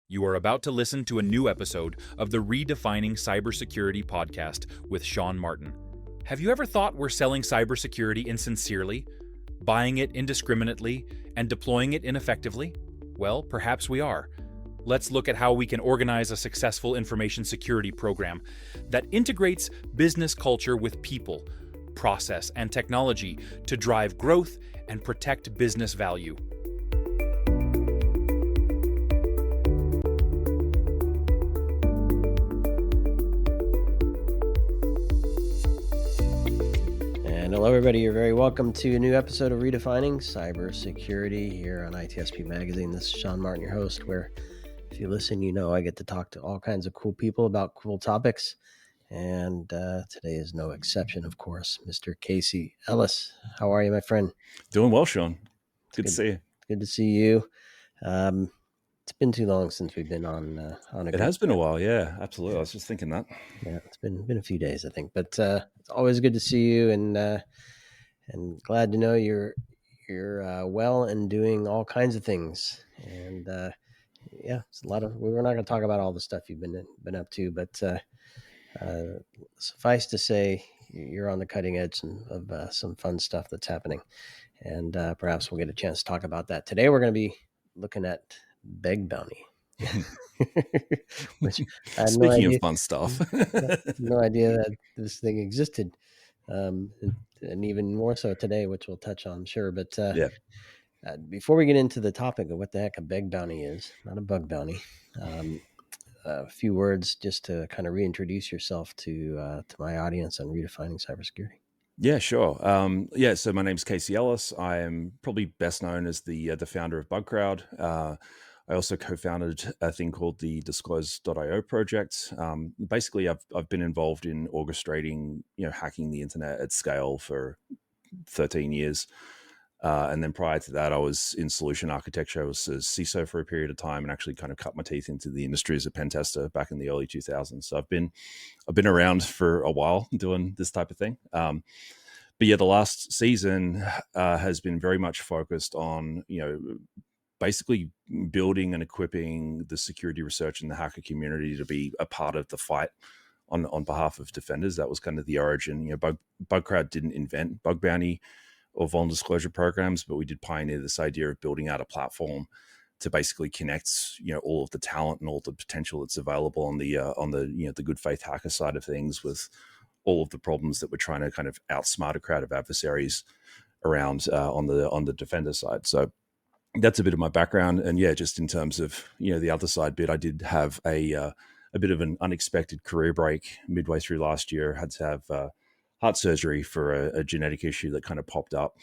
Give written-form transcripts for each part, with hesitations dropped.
You are about to listen to a new episode of the Redefining Cybersecurity podcast with Sean Martin. Have you ever thought we're selling cybersecurity insincerely, buying it indiscriminately, and deploying it ineffectively? Well, perhaps we are. Let's look at how we can organize a successful information security program that integrates business culture with people, process, and technology to drive growth and protect business value. And hello, everybody. You're very welcome to a new episode of Redefining Cybersecurity here on ITSP Magazine. This is Sean Martin, your host, where if you listen, you know I get to talk to all kinds of cool people about cool topics. And today is no exception, of course. Mr. Casey Ellis. How are you, my friend? Doing well, Sean. Good to see you. Good to see you. It's been too long since we've been on a It has been a while, yeah, absolutely. I was just thinking that. Yeah, it's been a few days, I think, but it's always good to see you, and glad to know you're well and doing all kinds of things. And yeah, it's a lot of. We're not going to talk about all the stuff you've been up to, but suffice to say, you're on the cutting edge of some fun stuff that's happening, and perhaps we'll get a chance to talk about that today. We're going to be looking at Bug Bounty. Which speaking of fun stuff, no idea that this thing existed, and even more so today, which we'll touch on, sure. But before we get into the topic of what the heck a Bug Bounty is, not a bug bounty, a few words just to kind of reintroduce yourself to my audience on redefining cybersecurity. Yeah, sure. So my name's Casey Ellis. I am probably best known as the founder of Bugcrowd. I also co-founded a thing called the Disclose.io project. Basically, I've been involved in orchestrating, hacking the internet at scale for 13 years. And then prior to that, I was in solution architecture. I was a CISO for a period of time and actually kind of cut my teeth into the industry as a pen tester back in the early 2000s. So I've been around for a while doing this type of thing. But yeah, the last season has been very much focused on, basically building and equipping the security research and the hacker community to be a part of the fight on behalf of defenders. That was kind of the origin. Bugcrowd didn't invent bug bounty or vulnerability disclosure programs, but we did pioneer this idea of building out a platform to basically connect, all of the talent and all the potential that's available on the good faith hacker side of things with all of the problems that we're trying to kind of outsmart a crowd of adversaries around on the defender side. So that's a bit of my background. And yeah, just in terms of, the other side bit, I did have a bit of an unexpected career break midway through last year. I had to have heart surgery for a genetic issue that kind of popped up.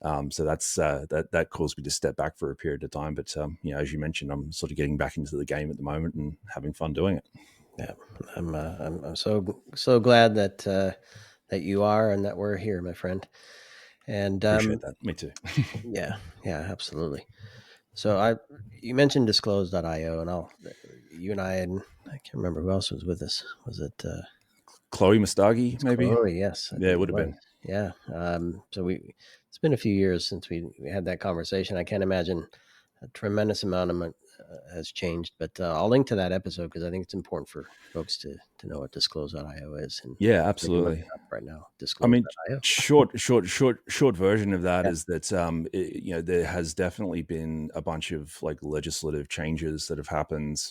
So that caused me to step back for a period of time. But, as you mentioned, I'm sort of getting back into the game at the moment and having fun doing it. Yeah, I'm so glad that you are and that we're here, my friend. And appreciate that. Me too. yeah, absolutely. So you mentioned Disclose.io, and you and I can't remember who else was with us. Was it Chloe Mustagi? Maybe. Chloe, yes. Yeah, it would have been. Yeah. So it's been a few years since we had that conversation. I can't imagine a tremendous amount has changed, but I'll link to that episode because I think it's important for folks to know what Disclose.io is. And yeah, absolutely. Right now, Disclose.io. Short version of that is that there has definitely been a bunch of like legislative changes that have happened,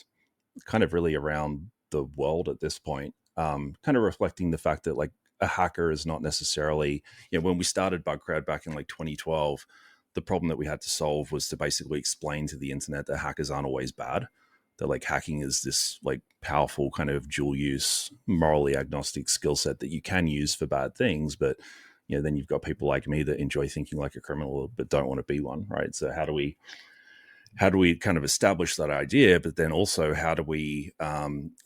kind of really around the world at this point. Kind of reflecting the fact that like a hacker is not necessarily, when we started Bugcrowd back in like 2012. The problem that we had to solve was to basically explain to the internet that hackers aren't always bad, that like hacking is this like powerful kind of dual use, morally agnostic skill set that you can use for bad things. But, then you've got people like me that enjoy thinking like a criminal, but don't want to be one. Right. So how do we kind of establish that idea? But then also how do we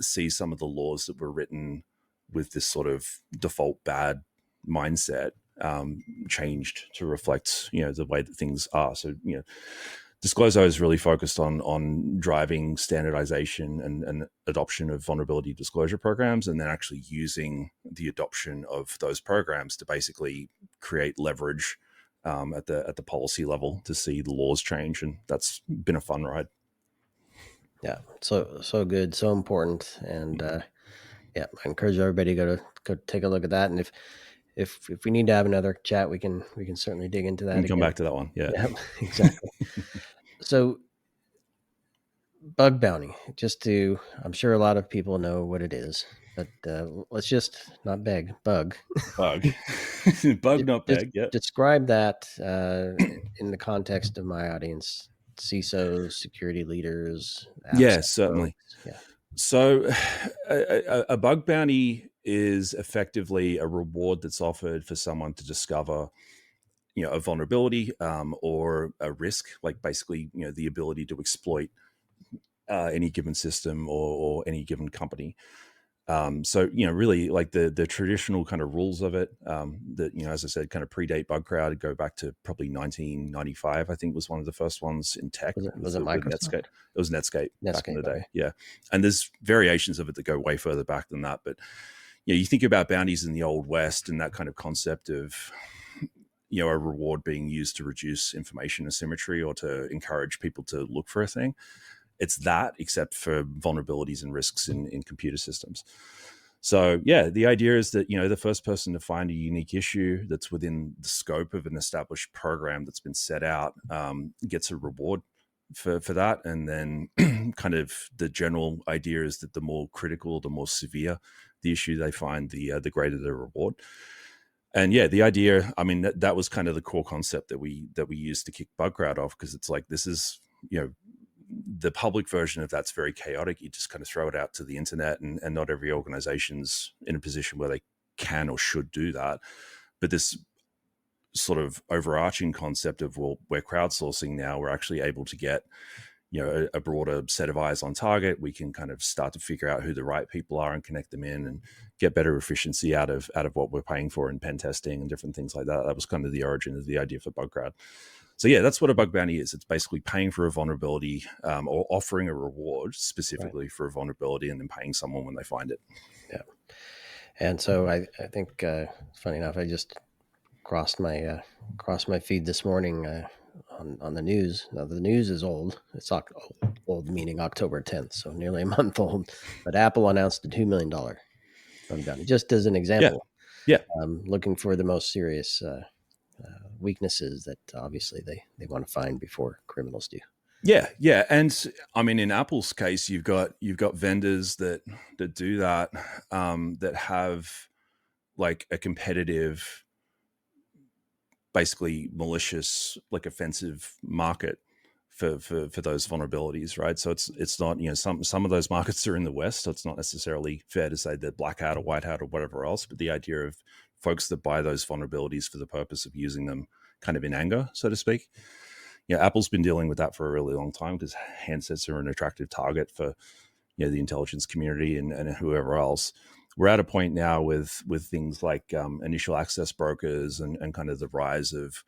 see some of the laws that were written with this sort of default bad mindset changed to reflect, the way that things are. So, Disclose.io is really focused on driving standardization and adoption of vulnerability disclosure programs, and then actually using the adoption of those programs to basically create leverage at the policy level to see the laws change. And that's been a fun ride. Yeah. So good, so important, and I encourage everybody to go take a look at that. And if we need to have another chat, we can certainly dig into that And come again. back to that one. Yeah. Yeah, exactly. So bug bounty, I'm sure a lot of people know what it is, but let's just not beg, bug. Bug. Bug, not Just bag. Yeah. describe that in the context of my audience, CISOs, security leaders, Yeah, AppSec certainly. folks. Yeah. So a bug bounty is effectively a reward that's offered for someone to discover, a vulnerability or a risk, like basically, the ability to exploit any given system or any given company. So, really like the traditional kind of rules of it that, as I said, kind of predate Bugcrowd, go back to probably 1995, I think was one of the first ones in tech Was it with Microsoft? Netscape. It was Netscape back in the day. Okay. Yeah. And there's variations of it that go way further back than that. But, you think about bounties in the old West and that kind of concept of, a reward being used to reduce information asymmetry or to encourage people to look for a thing. It's that, except for vulnerabilities and risks in computer systems. So yeah, the idea is that, the first person to find a unique issue that's within the scope of an established program that's been set out gets a reward for that. And then kind of the general idea is that the more critical, the more severe the issue they find, the greater the reward. And yeah, the idea, I mean, that was kind of the core concept that we used to kick Bugcrowd off, because it's like, this is, the public version of that's very chaotic. You just kind of throw it out to the internet, and not every organization's in a position where they can or should do that. But this sort of overarching concept of, well, we're crowdsourcing now, we're actually able to get, a broader set of eyes on target. We can kind of start to figure out who the right people are and connect them in and get better efficiency out of what we're paying for in pen testing and different things like that. That was kind of the origin of the idea for Bugcrowd. So yeah, that's what a bug bounty is. It's basically paying for a vulnerability or offering a reward specifically for a vulnerability and then paying someone when they find it. Yeah. And so I think, funny enough, I just crossed my feed this morning on the news. Now the news is old. It's old meaning October 10th, so nearly a month old. But Apple announced a $2 million bug bounty, just as an example. Yeah. Looking for the most serious weaknesses that obviously they want to find before criminals do. Yeah, and I mean, in Apple's case, you've got vendors that do that that have like a competitive, basically malicious, like offensive market for those vulnerabilities, right? So it's not, some of those markets are in the West, so it's not necessarily fair to say that black hat or white hat or whatever else, but the idea of folks that buy those vulnerabilities for the purpose of using them kind of in anger, so to speak. Apple's been dealing with that for a really long time because handsets are an attractive target for, the intelligence community and whoever else. We're at a point now with things like initial access brokers and kind of the rise of,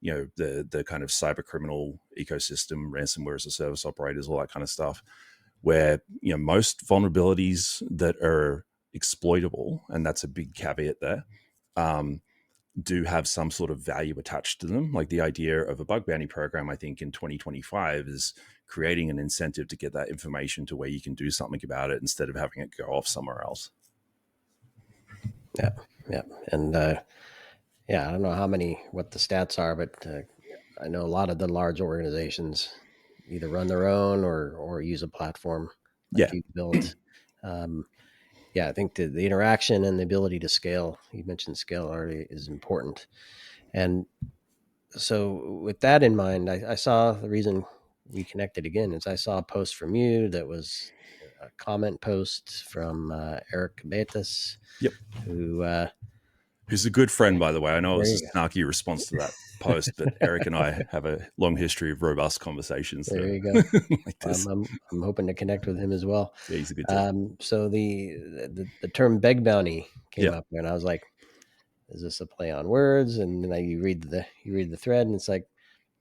the kind of cyber criminal ecosystem, ransomware as a service operators, all that kind of stuff, where, most vulnerabilities that are exploitable, and that's a big caveat there, do have some sort of value attached to them. Like the idea of a bug bounty program, I think in 2025 is creating an incentive to get that information to where you can do something about it instead of having it go off somewhere else. Yeah. And I don't know what the stats are, but I know a lot of the large organizations either run their own or use a platform like you've built. I think the interaction and the ability to scale, you mentioned scale already, is important. And so with that in mind, I saw the reason we connected again is I saw a post from you that was a comment post from Eric Betas, who's a good friend, by the way. I know it was a snarky response to that post, but Eric and I have a long history of robust conversations. There you go. Like this. I'm hoping to connect with him as well. Yeah, he's a good dude. So the term beg bounty came up there, and I was like, is this a play on words? And then you read the thread, and it's like,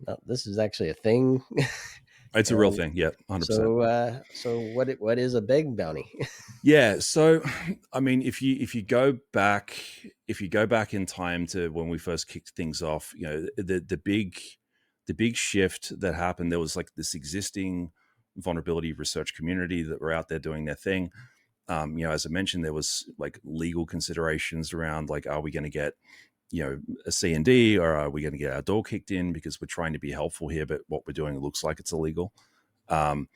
no, this is actually a thing. It's a real thing. Yeah, 100%. So what is a beg bounty? Yeah. So, I mean, if you go back in time to when we first kicked things off, the big shift that happened, there was like this existing vulnerability research community that were out there doing their thing. As I mentioned, there was like legal considerations around like, are we going to get, a C&D, or are we going to get our door kicked in because we're trying to be helpful here, but what we're doing looks like it's illegal. And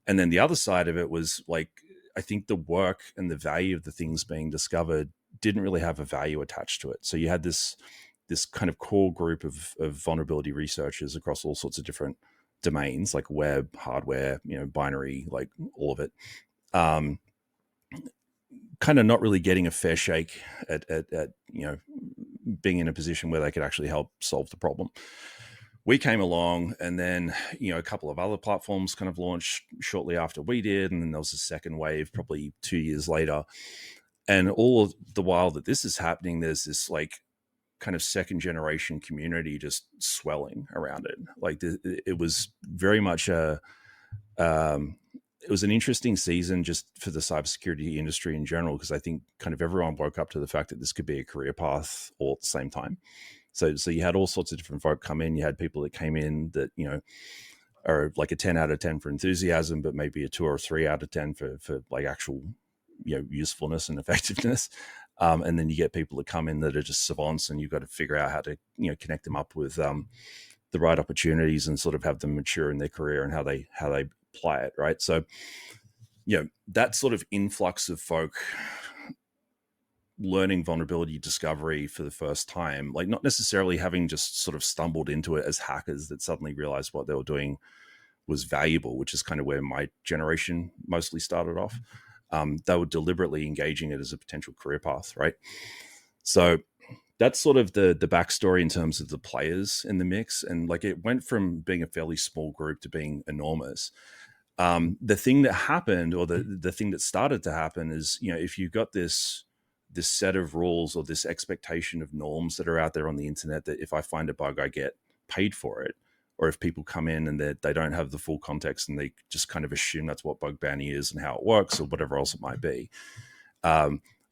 then the other side of it was like, I think the work and the value of the things being discovered didn't really have a value attached to it. So you had this kind of core group of vulnerability researchers across all sorts of different domains, like web, hardware, binary, like all of it. Kind of not really getting a fair shake at being in a position where they could actually help solve the problem. We came along, and then a couple of other platforms kind of launched shortly after we did, and then there was a second wave probably 2 years later. And all the while that this is happening, there's this like kind of second generation community just swelling around it. Like it was very much it was an interesting season just for the cybersecurity industry in general, because I think kind of everyone woke up to the fact that this could be a career path all at the same time. So you had all sorts of different folk come in. You had people that came in that, are like a 10 out of 10 for enthusiasm, but maybe a 2 or 3 out of 10 for like actual, usefulness and effectiveness. And then you get people that come in that are just savants, and you've got to figure out how to, connect them up with the right opportunities and sort of have them mature in their career and how they apply it, right? So, that sort of influx of folk learning vulnerability discovery for the first time, like not necessarily having just sort of stumbled into it as hackers that suddenly realized what they were doing was valuable, which is kind of where my generation mostly started off. They were deliberately engaging it as a potential career path, right? So that's sort of the backstory in terms of the players in the mix. And like it went from being a fairly small group to being enormous. The thing that happened, or the thing that started to happen is, if you got this set of rules or this expectation of norms that are out there on the internet, that if I find a bug, I get paid for it. Or if people come in and they don't have the full context and they just kind of assume that's what bug bounty is and how it works or whatever else it might be,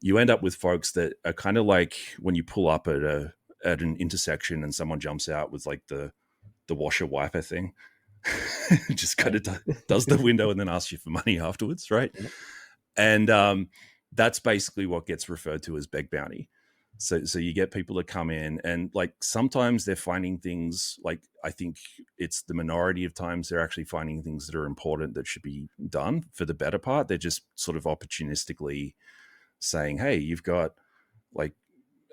you end up with folks that are kind of like when you pull up at an intersection and someone jumps out with like the washer wiper thing, just kind of does the window and then asks you for money afterwards, right? Yeah. And that's basically what gets referred to as bug bounty. So you get people that come in and like sometimes they're finding things, like I think it's the minority of times they're actually finding things that are important that should be done. For the better part, they're just sort of opportunistically saying, hey, you've got like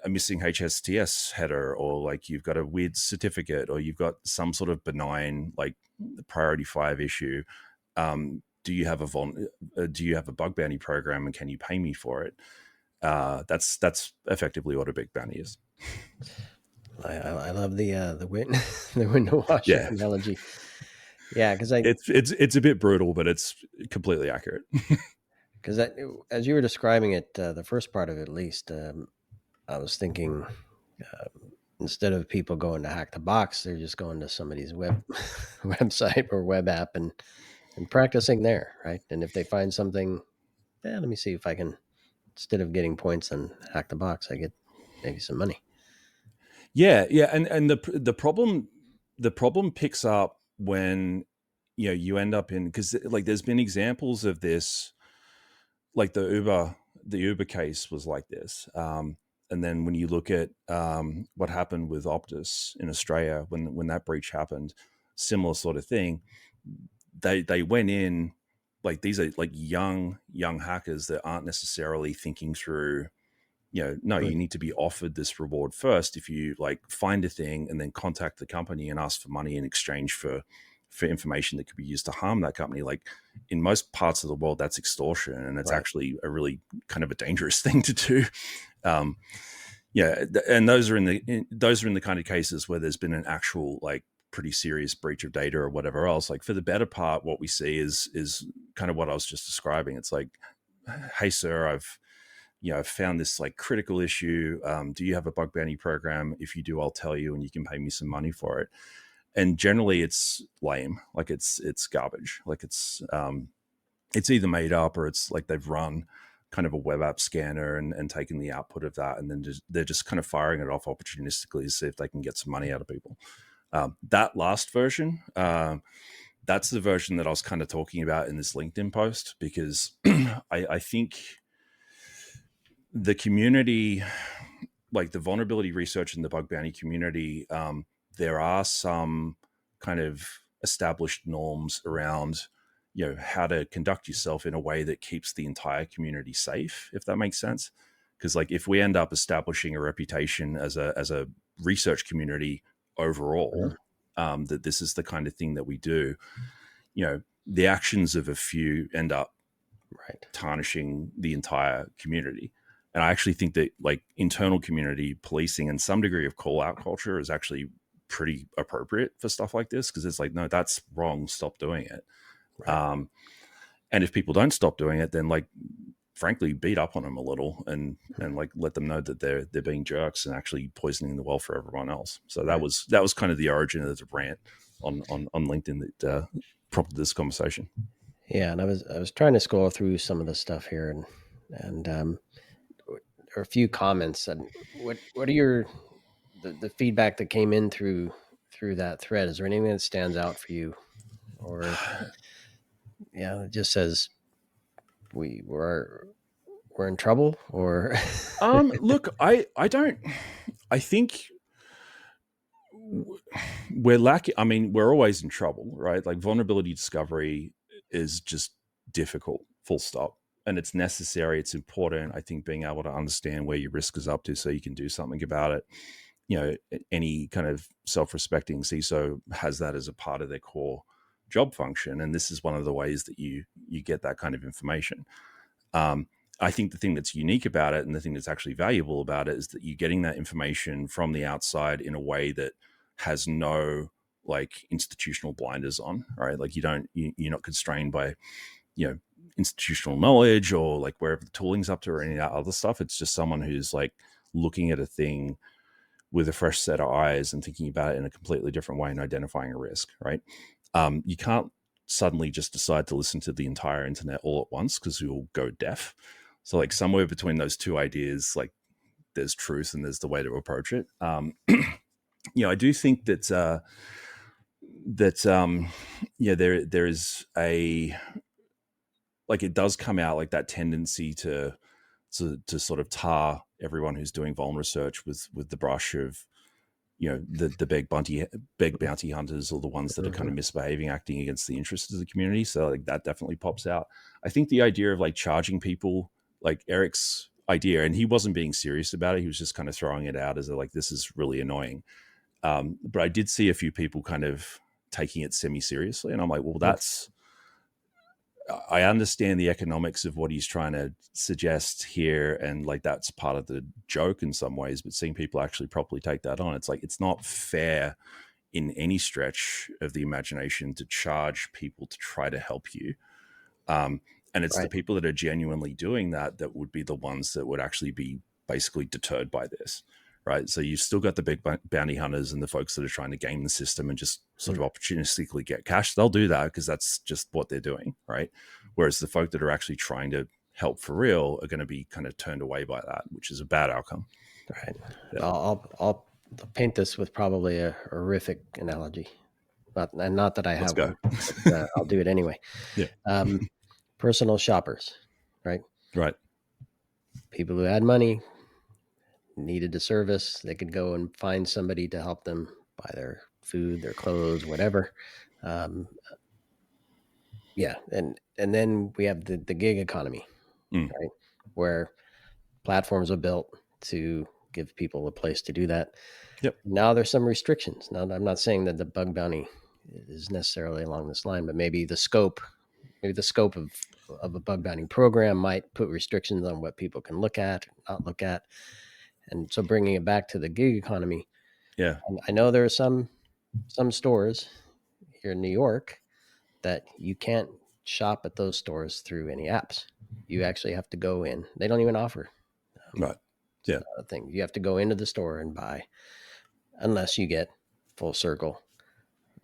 a missing HSTS header, or like you've got a weird certificate, or you've got some sort of benign like priority 5 issue. Do you have a bug bounty program, and can you pay me for it? That's effectively what a big bounty is. I love the window washer analogy. Yeah, because it's a bit brutal, but it's completely accurate. Because as you were describing it, the first part of it at least, I was thinking instead of people going to hack the box, they're just going to somebody's website or web app and practicing there, right? And if they find something, let me see if I can, instead of getting points and hack the box, I get maybe some money. Yeah, and the problem picks up when you end up in, because like there's been examples of this, like the Uber case was like this. And then when you look at what happened with Optus in Australia, when that breach happened, similar sort of thing. They went in, like these are like young hackers that aren't necessarily thinking through, right. You need to be offered this reward first if you like find a thing and then contact the company and ask for money in exchange for information that could be used to harm that company. Like in most parts of the world, that's extortion, and it's actually a really kind of a dangerous thing to do. And those are in the kind of cases where there's been an actual like pretty serious breach of data or whatever else. Like for the better part, what we see is kind of what I was just describing. It's like, hey sir, I've found this like critical issue. Do you have a bug bounty program? If you do, I'll tell you, and you can pay me some money for it. And generally it's lame. Like it's garbage. Like it's either made up or it's like they've run kind of a web app scanner and taken the output of that. And then they're just kind of firing it off opportunistically to see if they can get some money out of people. That last version, that's the version that I was kind of talking about in this LinkedIn post, because I think the community, like the vulnerability research in the bug bounty community, there are some kind of established norms around, how to conduct yourself in a way that keeps the entire community safe, if that makes sense. Because like if we end up establishing a reputation as a research community overall, that this is the kind of thing that we do, the actions of a few end up tarnishing the entire community. And I actually think that like internal community policing and some degree of call out culture is actually pretty appropriate for stuff like this, because it's like, no, that's wrong. Stop doing it. Right. And if people don't stop doing it, then like, frankly, beat up on them a little and like let them know that they're being jerks and actually poisoning the well for everyone else. So that was kind of the origin of the rant on LinkedIn that prompted this conversation. Yeah, and I was trying to scroll through some of the stuff here, and there are a few comments. And what are the feedback that came in through that thread? Is there anything that stands out for you, or it just says we're in trouble, or look, I think we're lacking. I mean, we're always in trouble, right? Like vulnerability discovery is just difficult, full stop. And it's necessary. It's important. I think being able to understand where your risk is up to so you can do something about it. Any kind of self-respecting CISO has that as a part of their core job function. And this is one of the ways that you get that kind of information. I think the thing that's unique about it and the thing that's actually valuable about it is that you're getting that information from the outside in a way that has no like institutional blinders on, right? Like you're not constrained by, institutional knowledge or like wherever the tooling's up to or any of that other stuff. It's just someone who's like looking at a thing with a fresh set of eyes and thinking about it in a completely different way and identifying a risk, right? You can't suddenly just decide to listen to the entire internet all at once because you'll go deaf. So like somewhere between those two ideas, like there's truth and there's the way to approach it. I do think that there is a, like it does come out like that tendency to sort of tar everyone who's doing vuln research with the brush of, the big bounty hunters or the ones that are kind of misbehaving, acting against the interests of the community. So like that definitely pops out. I think the idea of like charging people, like Eric's idea, and he wasn't being serious about it. He was just kind of throwing it out as like, this is really annoying. But I did see a few people kind of taking it semi-seriously. And I'm like, well, I understand the economics of what he's trying to suggest here. And like, that's part of the joke in some ways, but seeing people actually properly take that on, it's like, it's not fair in any stretch of the imagination to charge people to try to help you. And it's the people that are genuinely doing that would be the ones that would actually be basically deterred by this. Right. So you've still got the big bounty hunters and the folks that are trying to game the system and just sort of opportunistically get cash. They'll do that because that's just what they're doing. Right. Whereas the folk that are actually trying to help for real are going to be kind of turned away by that, which is a bad outcome. Right. Yeah. I'll paint this with probably a horrific analogy. Not that I have one, but I'll do it anyway. Yeah. Personal shoppers, right? Right. People who had money, needed a service, they could go and find somebody to help them buy their food, their clothes, whatever. And then we have the gig economy, right? Where platforms are built to give people a place to do that. Yep. Now there's some restrictions. Now I'm not saying that the bug bounty is necessarily along this line, but maybe the scope of a bug bounty program might put restrictions on what people can look at, not look at. And so bringing it back to the gig economy. Yeah. I know there are some stores here in New York that you can't shop at those stores through any apps. You actually have to go in. They don't even offer. Right. Yeah. Thing. You have to go into the store and buy, unless you get full circle,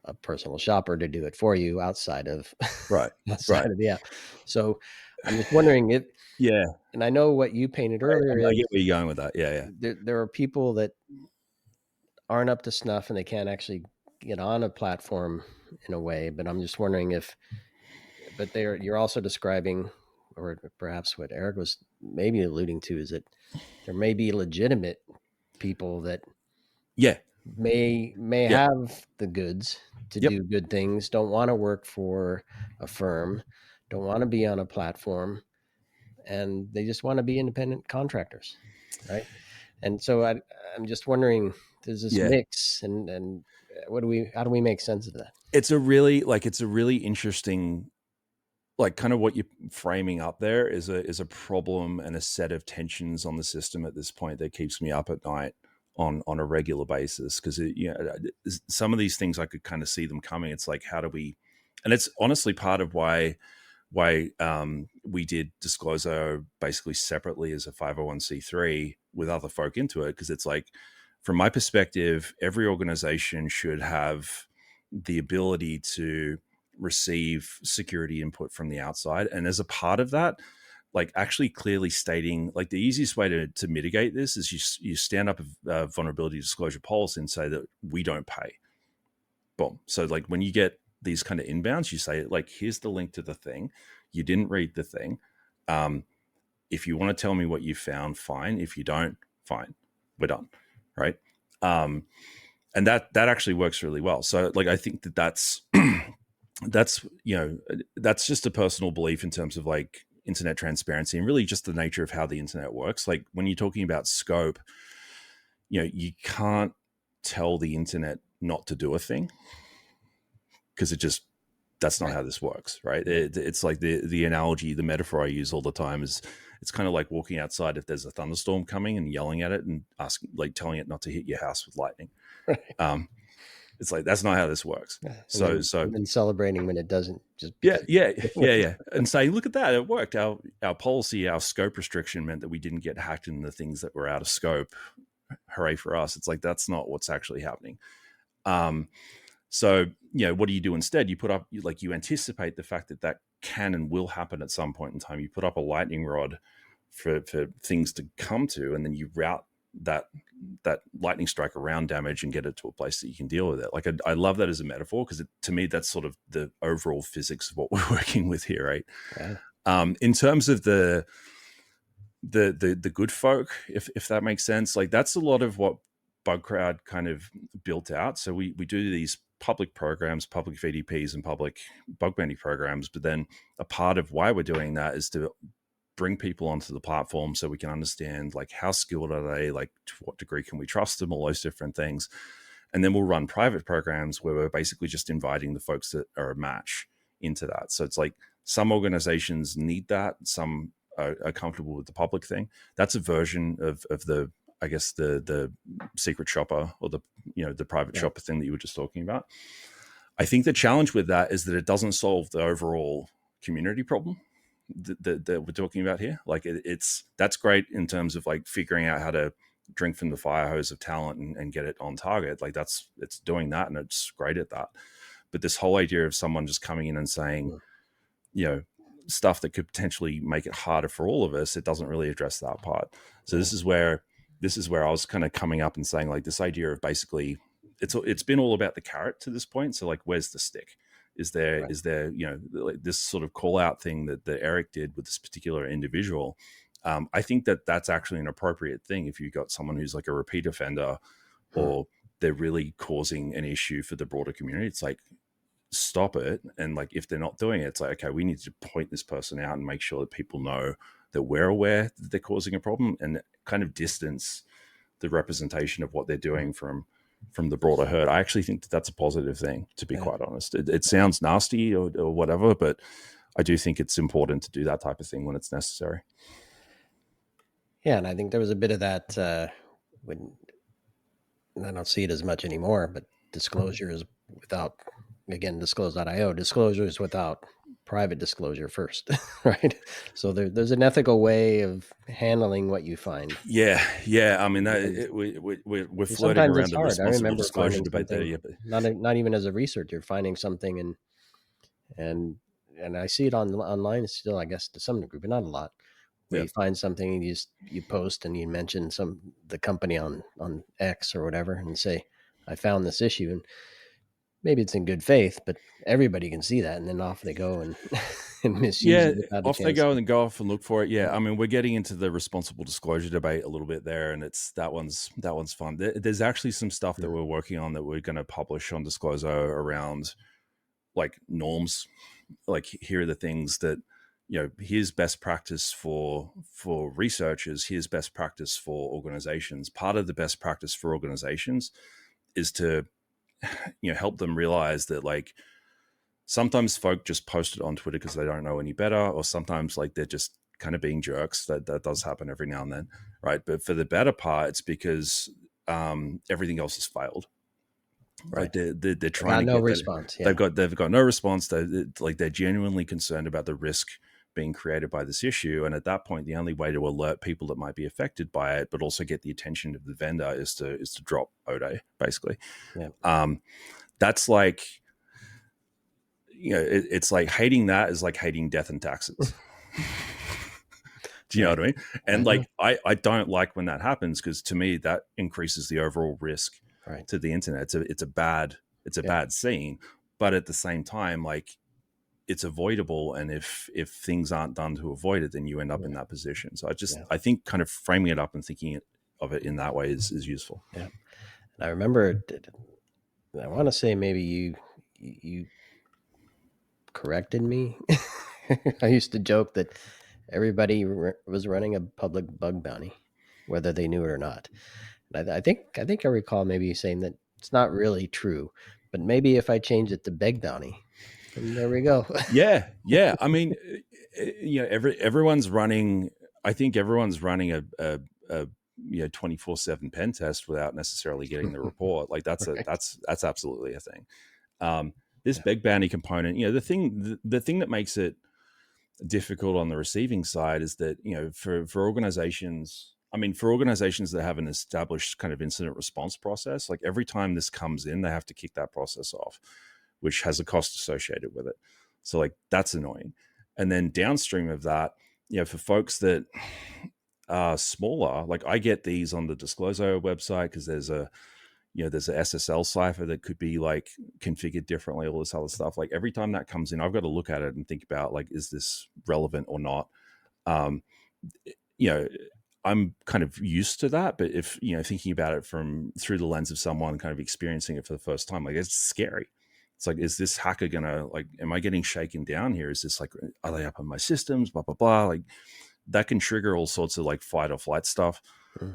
a personal shopper to do it for you outside of of the app. So I'm just wondering if, and I know what you painted earlier. I get where you're going with that. Yeah. There are people that aren't up to snuff and they can't actually get on a platform in a way, but I'm just wondering you're also describing, or perhaps what Eric was maybe alluding to, is that there may be legitimate people that may have the goods to do good things, don't want to work for a firm, don't want to be on a platform, and they just want to be independent contractors, right? And so I'm just wondering, there's this mix, and how do we make sense of that? It's a really interesting, like, kind of what you're framing up there is a problem and a set of tensions on the system at this point that keeps me up at night on a regular basis, because some of these things I could kind of see them coming. It's like, how do we, and it's honestly part of why we did Disclosure basically separately as a 501c3 with other folk into it, because it's like, from my perspective, every organization should have the ability to receive security input from the outside, and as a part of that, like, actually clearly stating, like, the easiest way to mitigate this is you stand up a vulnerability disclosure policy and say that we don't pay. Boom. So, like, when you get these kind of inbounds, you say, like, here's the link to the thing. You didn't read the thing. If you want to tell me what you found, fine. If you don't, fine. We're done. Right. And that actually works really well. So, like, I think that's that's just a personal belief in terms of, like, internet transparency and really just the nature of how the internet works. Like, when you're talking about scope, you can't tell the internet not to do a thing, because that's not how this works, right? It's like the analogy, the metaphor I use all the time is, it's kind of like walking outside if there's a thunderstorm coming and yelling at it and telling it not to hit your house with lightning. Right. It's like, that's not how this works. So and celebrating when it doesn't, just yeah, and say, look at that, it worked. Our policy, our scope restriction meant that we didn't get hacked in the things that were out of scope. Hooray for us. It's like, that's not what's actually happening. So, what do you do instead? You anticipate the fact that can and will happen at some point in time. You put up a lightning rod for things to come to, and then you route that lightning strike around damage and get it to a place that you can deal with it. Like, I love that as a metaphor, because to me, that's sort of the overall physics of what we're working with here, right? Yeah. In terms of the good folk, if that makes sense, like, that's a lot of what Bugcrowd kind of built out. So we do these public programs, public VDPs and public bug bounty programs, but then a part of why we're doing that is to bring people onto the platform so we can understand, like, how skilled are they, like, to what degree can we trust them, all those different things. And then we'll run private programs where we're basically just inviting the folks that are a match into that. So it's like, some organizations need that, some are comfortable with the public thing. That's a version of the, I guess, the secret shopper, or the private shopper thing that you were just talking about. I think the challenge with that is that it doesn't solve the overall community problem that we're talking about here. Like, that's great in terms of, like, figuring out how to drink from the fire hose of talent and get it on target. Like, it's doing that, and it's great at that. But this whole idea of someone just coming in and saying, stuff that could potentially make it harder for all of us, it doesn't really address that part. So this is where I was kind of coming up and saying, like, this idea of basically, it's been all about the carrot to this point. So, like, where's the stick? Is there like this sort of call out thing that Eric did with this particular individual? I think that's actually an appropriate thing if you've got someone who's, like, a repeat offender, or they're really causing an issue for the broader community. It's like, stop it. And, like, if they're not doing it, it's like, okay, we need to point this person out and make sure that people know that we're aware that they're causing a problem, and kind of distance the representation of what they're doing from the broader herd. I actually think that that's a positive thing, to be quite honest. It sounds nasty or whatever, but I do think it's important to do that type of thing when it's necessary. Yeah, and I think there was a bit of that when I don't see it as much anymore, but disclosure is without, again, disclose.io, disclosure is without private disclosure first, right? So there's an ethical way of handling what you find. Yeah. I mean, we're floating around the responsible disclosure debate there. Yeah, not even as a researcher, finding something and I see it online still, I guess, to some degree, but not a lot. Where you find something and you post and you mention the company on X or whatever and say, I found this issue, and maybe it's in good faith, but everybody can see that, and then off they go and, and misuse Yeah, it without a off they chance. go and go off and look for it. Yeah, I mean, we're getting into the responsible disclosure debate a little bit there, and it's that one's fun. There's actually some stuff that we're working on that we're going to publish on Disclosure around like norms. Like, here are the things that, here's best practice for researchers, here's best practice for organizations. Part of the best practice for organizations is to help them realize that, like, sometimes folk just post it on Twitter because they don't know any better, or sometimes like they're just kind of being jerks. That does happen every now and then, right? But for the better part, it's because everything else has failed. Right? Like they're trying to no get response. They've got no response. They're genuinely concerned about the risk being created by this issue, and at that point, the only way to alert people that might be affected by it, but also get the attention of the vendor, is to drop ODA, basically. Yeah. That's like, it's like hating that is like hating death and taxes. Do you know what I mean? And like, I don't like when that happens, because to me that increases the overall risk to the internet. It's a bad scene, but at the same time, like, it's avoidable. And if things aren't done to avoid it, then you end up in that position. So I think kind of framing it up and thinking of it in that way is useful. Yeah. And I remember, I want to say maybe you corrected me. I used to joke that everybody was running a public bug bounty, whether they knew it or not. And I think I recall maybe saying that it's not really true, but maybe if I change it to beg bounty, and there we go. Yeah. I mean, everyone's running. I think everyone's running a 24/7 pen test without necessarily getting the report. Like, that's that's absolutely a thing. This beg bounty component, the thing that makes it difficult on the receiving side is that, for organizations, for organizations that have an established kind of incident response process, like, every time this comes in, they have to kick that process off, which has a cost associated with it. So, like, that's annoying. And then downstream of that, for folks that are smaller, like, I get these on the Disclosure website because there's a SSL cipher that could be like configured differently, all this other stuff. Like, every time that comes in, I've got to look at it and think about, like, is this relevant or not? I'm kind of used to that, but if, thinking about it through the lens of someone kind of experiencing it for the first time, like, it's scary. It's like, is this hacker gonna, like, am I getting shaken down here? Is this like, are they up on my systems? Blah, blah, blah. Like, that can trigger all sorts of like fight or flight stuff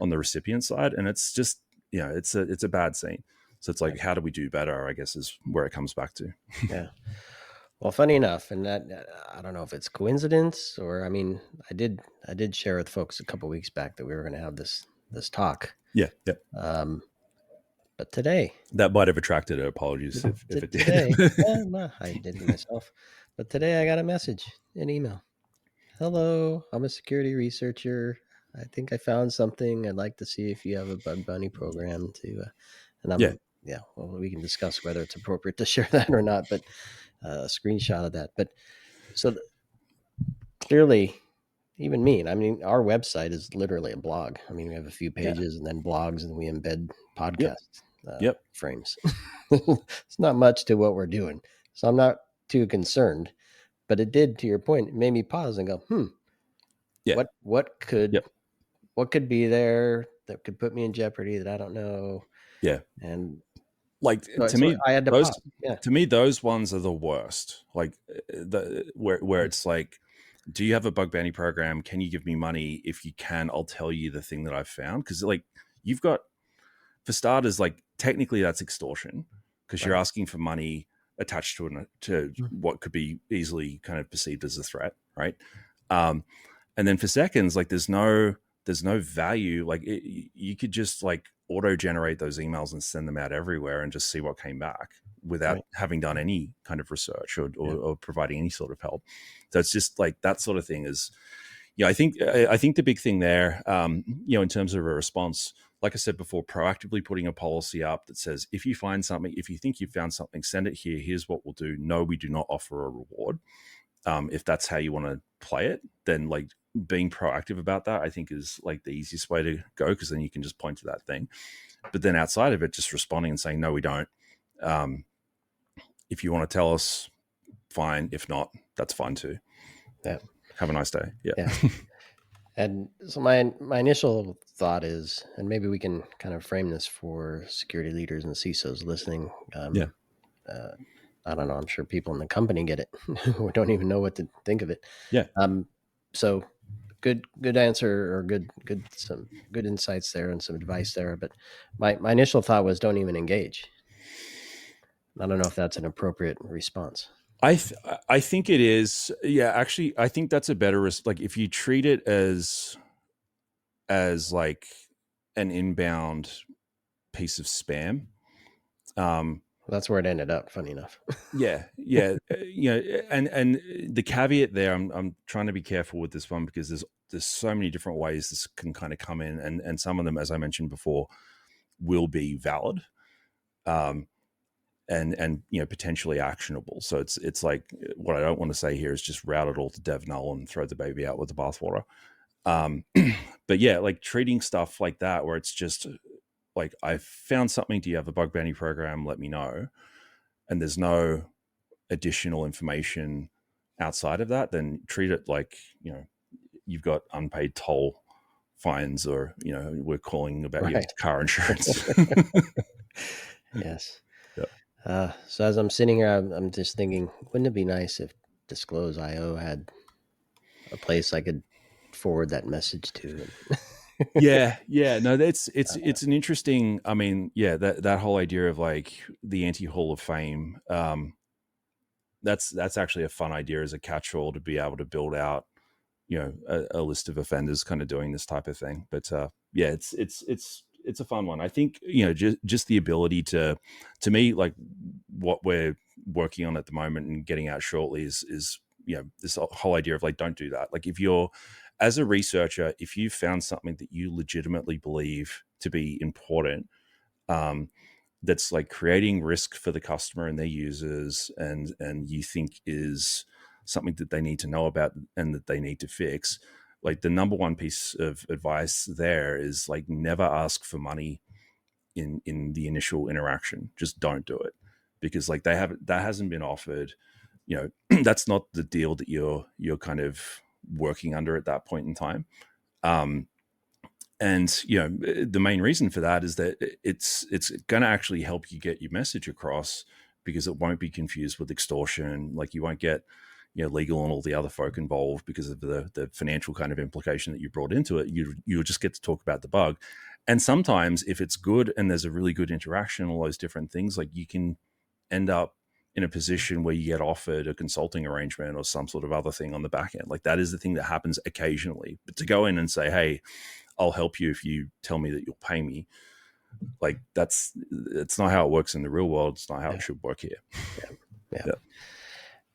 on the recipient side. And it's just, it's a bad scene. So it's like, how do we do better, I guess, is where it comes back to. Yeah. Well, funny enough, and that, I don't know if it's coincidence or, I did share with folks a couple of weeks back that we were going to have this talk. Yeah. But today, that might have attracted it. Apologies if it did. Today, well, I did it myself. But today I got a message, an email. Hello, I'm a security researcher. I think I found something. I'd like to see if you have a bug bounty program to, and I'm, well, we can discuss whether it's appropriate to share that or not, but a screenshot of that. But so clearly, even me, our website is literally a blog. We have a few pages and then blogs, and we embed podcast frames. It's not much to what we're doing. So I'm not too concerned, but it did, to your point, it made me pause and go, what could be there that could put me in jeopardy that I don't know? Yeah. And like, so to me, I had to pause. Yeah. To me, those ones are the worst. Like, where it's like, do you have a bug bounty program? Can you give me money? If you can, I'll tell you the thing that I've found. Because, like, you've got, for starters, like, technically that's extortion, because you're asking for money attached to what could be easily kind of perceived as a threat, right? And then for seconds, like, there's no value. Like, you could just like auto generate those emails and send them out everywhere and just see what came back without having done any kind of research or providing any sort of help. So it's just like, that sort of thing is, I think the big thing there, in terms of a response, like I said before, proactively putting a policy up that says, if you find something, if you think you found something, send it here. Here's what we'll do. No, we do not offer a reward. If that's how you want to play it, then like being proactive about that, I think, is like the easiest way to go, because then you can just point to that thing. But then outside of it, just responding and saying, no, we don't. if you want to tell us, fine. If not, that's fine too. Yeah. Have a nice day. Yeah. And so my initial thought is, and maybe we can kind of frame this for security leaders and CISOs listening. I don't know. I'm sure people in the company get it who don't even know what to think of it. Yeah. So good answer, or some good insights there and some advice there. But my initial thought was, don't even engage. I don't know if that's an appropriate response. I think it is. Yeah, actually, I think that's a better, like if you treat it as like an inbound piece of spam. That's where it ended up, funny enough. Yeah. And the caveat there, I'm trying to be careful with this one, because there's so many different ways this can kind of come in, and some of them, as I mentioned before, will be valid. And potentially actionable. So it's like, what I don't want to say here is just route it all to dev null and throw the baby out with the bathwater. But yeah, like treating stuff like that, where it's just like, I found something, do you have a bug bounty program? Let me know. And there's no additional information outside of that, then treat it like, you've got unpaid toll fines, or, we're calling about your car insurance. Yes. Yeah. So as I'm sitting here, I'm just thinking, wouldn't it be nice if Disclose.io had a place I could forward that message to? Yeah. No, it's an interesting, I mean, yeah, that whole idea of like the anti-Hall of Fame, that's actually a fun idea as a catch-all, to be able to build out, a list of offenders kind of doing this type of thing. But yeah, it's a fun one. I think, just the ability to me, like what we're working on at the moment and getting out shortly is this whole idea of like, don't do that. Like, if you're, as a researcher, if you found something that you legitimately believe to be important, that's like creating risk for the customer and their users, and you think is something that they need to know about and that they need to fix, like the number one piece of advice there is like, never ask for money in the initial interaction. Just don't do it, because like that hasn't been offered. That's not the deal that you're kind of working under at that point in time. And the main reason for that is that it's going to actually help you get your message across, because it won't be confused with extortion. Like, you won't get legal and all the other folk involved because of the financial kind of implication that you brought into it. You'll just get to talk about the bug. And sometimes, if it's good and there's a really good interaction, all those different things, like, you can end up in a position where you get offered a consulting arrangement or some sort of other thing on the back end. Like, that is the thing that happens occasionally. But to go in and say, hey, I'll help you if you tell me that you'll pay me, like, it's not how it works in the real world. It's not how it should work here.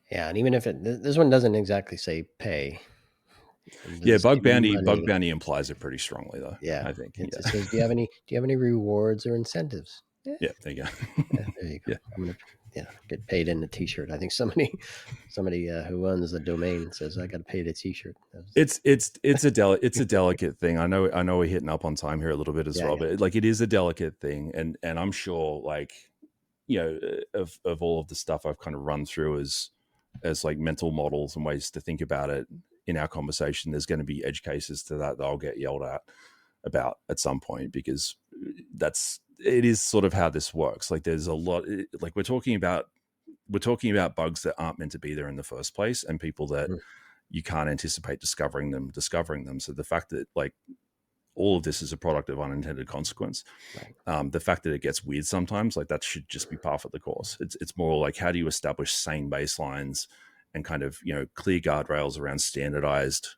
Yeah. And even if this one doesn't exactly say pay. Yeah, bug bounty implies it pretty strongly, though. Yeah, I think it says, do you have any rewards or incentives? Yeah, there you go. There you go. I'm gonna get paid in a T-shirt. I think somebody who owns the domain says, I got to pay the T-shirt. It's a delicate thing. I know we're hitting up on time here a little bit as well, but like, it is a delicate thing, and I'm sure, like, of all of the stuff I've kind of run through as like mental models and ways to think about it in our conversation, there's going to be edge cases to that I'll get yelled about at some point, because it is sort of how this works. Like, there's a lot, like, we're talking about bugs that aren't meant to be there in the first place, and people that you can't anticipate discovering them. So the fact that, like, all of this is a product of unintended consequence. Right. The fact that it gets weird sometimes, like, that should just be par for the course. It's more like, how do you establish sane baselines and kind of, clear guardrails around standardized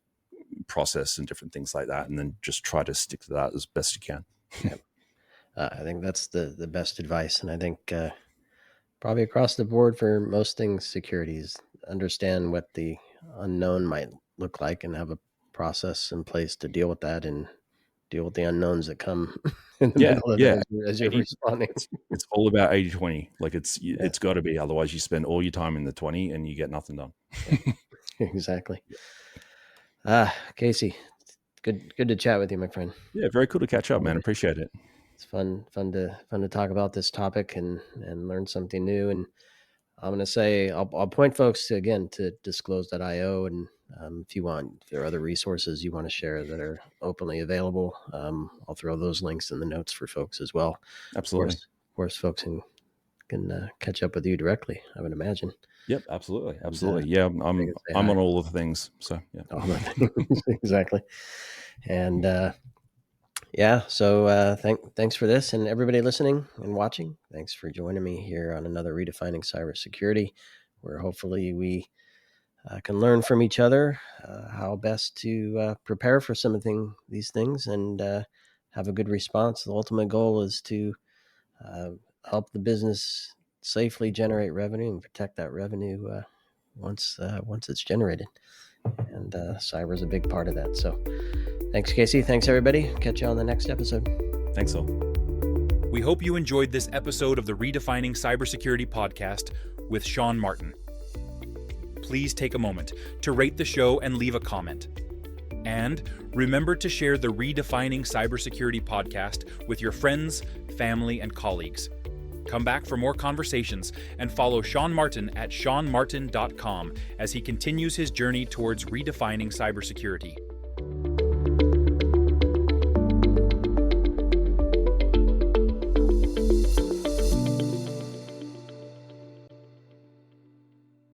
process and different things like that, and then just try to stick to that as best you can. Yeah. I think that's the best advice. And I think probably across the board for most things, security is understand what the unknown might look like and have a process in place to deal with that, and deal with the unknowns that come in the middle of it as you're responding. It's all about 80-20. Like, it's got to be. Otherwise, you spend all your time in the 20 and you get nothing done. Exactly. Casey, good to chat with you, my friend. Yeah, very cool to catch up, man. Appreciate it. It's fun to talk about this topic and learn something new. And I'm going to say I'll point folks to disclose.io, and if there are other resources you want to share that are openly available, I'll throw those links in the notes for folks as well. Absolutely. Of course, folks can catch up with you directly, I would imagine. Yep, absolutely. Yeah, I'm on all of the things. So yeah, all the things. Exactly. And so thanks for this, and everybody listening and watching. Thanks for joining me here on another Redefining Cybersecurity, where hopefully we can learn from each other how best to prepare for these things and have a good response. The ultimate goal is to help the business safely generate revenue and protect that revenue once it's generated. And cyber is a big part of that. So thanks, Casey. Thanks, everybody. Catch you on the next episode. Thanks all. We hope you enjoyed this episode of the Redefining Cybersecurity podcast with Sean Martin. Please take a moment to rate the show and leave a comment. And remember to share the Redefining Cybersecurity podcast with your friends, family, and colleagues. Come back for more conversations and follow Sean Martin at seanmartin.com as he continues his journey towards redefining cybersecurity.